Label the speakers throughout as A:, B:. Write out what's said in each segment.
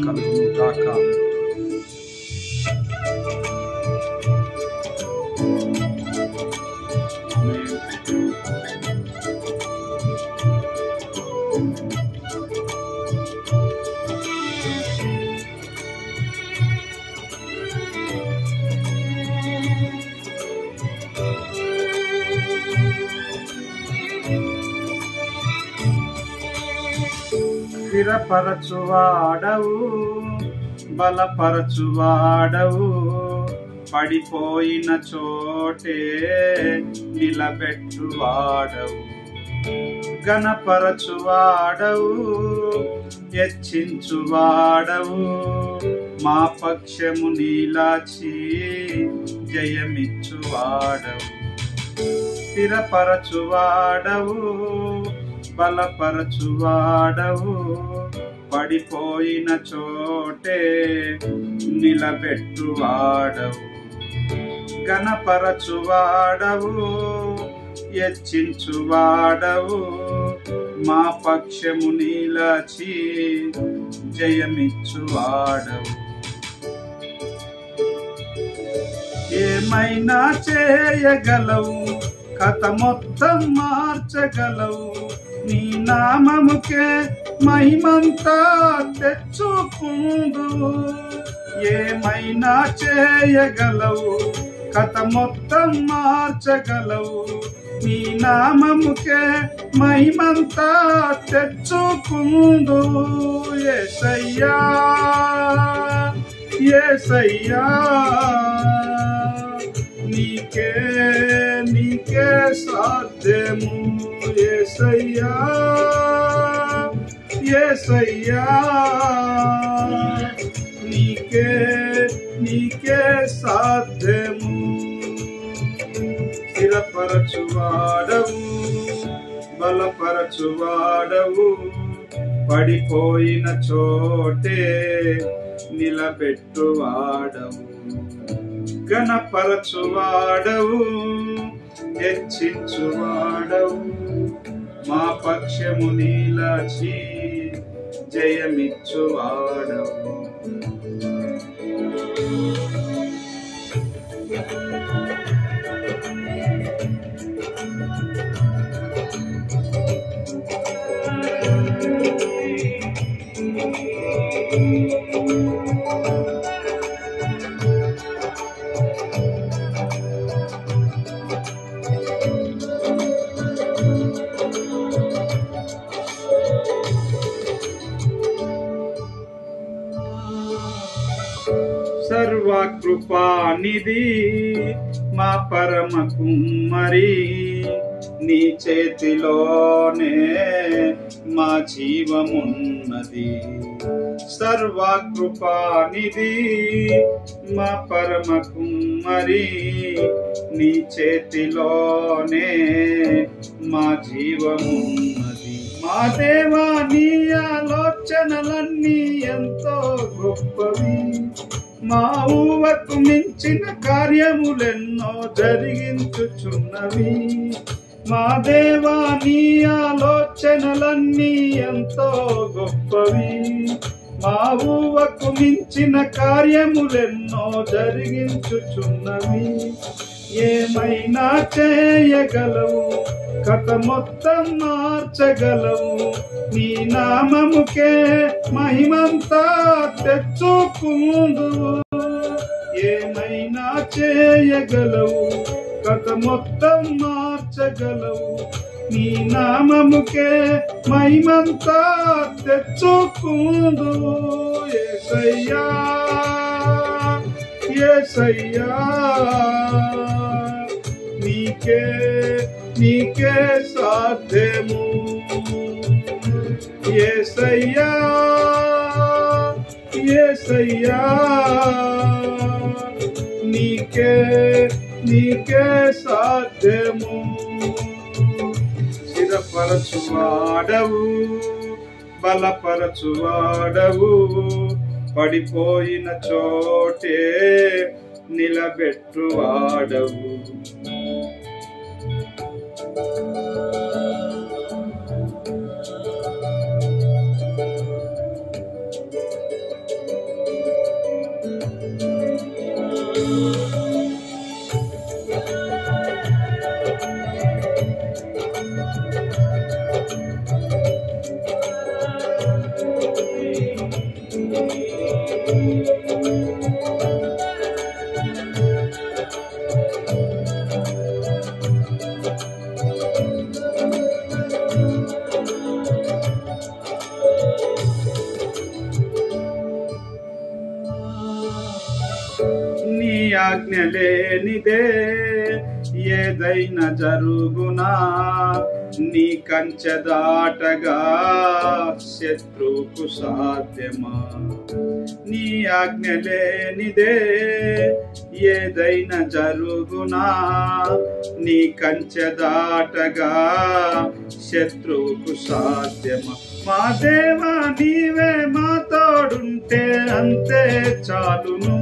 A: కలుగును గాక. స్థిరపరచువాడవు, బలపరచువాడవు, పడిపోయిన చోటే నిలబెట్టువాడవు. ఘనపరచువాడవు, హెచ్చించువాడవు, మా పక్షము నీలాచి జయమిచ్చువాడవు. స్థిరపరచువాడవు, బలపరచువాడవు, పడిపోయిన చోటే నిలబెట్టువాడవు. ఘనపరచువాడవు, హెచ్చించువాడవు, మా పక్షము నిలచి జయమిచ్చువాడవు. ఏమైనా చేయగలవు, కథ మొత్తం మార్చగలవు, నీ నామముకే మహిమంతా తెచ్చుకుందువు. ఏమైనా చేయగలవు, కథ మొత్తం మార్చగలవు, నీ నామముకే మహిమంతా తెచ్చుకుందువు. యేసయ్యా యేసయ్యా, నీకే నీకే సాధ్యము. యేసయ్యా యేసయ్యా, నీకే నీకే సాధ్యము. స్థిరపరచువాడవు, బలపరచువాడవు, పడిపోయిన చోటే నిలబెట్టువాడవు. ఘనపరచువాడవు, హెచ్చించువాడవు, మా పక్షము నిలచి జయమిచ్చువాడవు. సర్వకృపానిధి మా పరమ కుమ్మరి, నీ చేతిలోనే మా జీవమున్నది. సర్వకృపానిధి మా పరమ కుమ్మరి, నీ చేతిలోనే మా జీవమున్నది. మా దేవా, నీ ఆలోచనలన్నీ ఎంతో గొప్పవి, మా ఊహకు మించిన కార్యములెన్నో జరిగించుచున్నవి. మా దేవా, నీ ఆలోచనలన్నీ ఎంతో గొప్పవి, మా ఊహకు మించిన కార్యములెన్నో జరిగించుచున్నవి. ఏమైనా చేయగలవు, కథ మొత్తం మార్చగలవు, నీ నామముకే మహిమంతా తెచ్చుకుందువు. ఏమైనా చేయగలవు, కథ మొత్తం మార్చగలవు, నీ నామముకే మహిమంతా తెచ్చుకుందువు. యేసయ్యా యేసయ్యా, నీకే నీకే సాధ్యము. యేసయ్యా యేసయ్యా, నీకే నీకే సాధ్యము. స్థిరపరచువాడవు, బలపరచువాడవు, పడిపోయిన చోటే నిలబెట్టువాడవు. ఆజ్ఞ లేనిదే ఏదైనా జరుగునా, నీ కంచె దాటగా శత్రువుకు సాధ్యమా? నీ ఆజ్ఞ లేనిదే ఏదైనా జరుగునా, నీ కంచె దాటగా శత్రువుకు సాధ్యమా? మా దేవా నీవే మా తోడుంటే అంతే చాలును,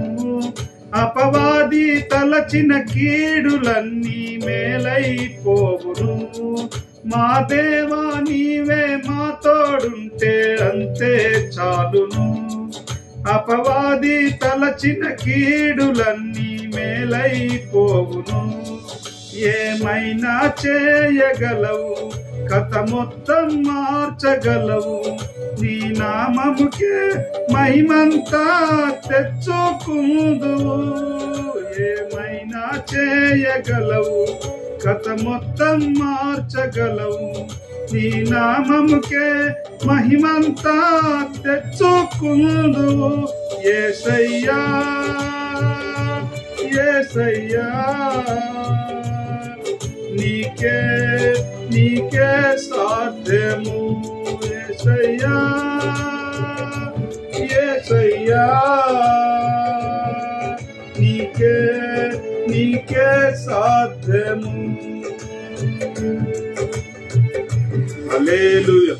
A: అపవాది తలచిన కీడులన్నీ మేలైపోవును. మా దేవా నీవే మా తోడుంటే అంతే చాలును, అపవాది తలచిన కీడులన్నీ మేలైపోవును. ఏమైనా చేయగలవు, కథ మొత్తం మార్చగలవు, నీ నామముకే మహిమంతా తెచ్చుకుందువు. ఏమైనా చేయగలవు, కథ మొత్తం మార్చగలవు, నీ నామముకే మహిమంతా తెచ్చుకుందువు. యేసయ్యా యేసయ్యా నీకే నీకే సాధ్యము. యేసయ్యా యేసయ్యా నీకే నీకే సాధ్యము. హల్లెలూయా.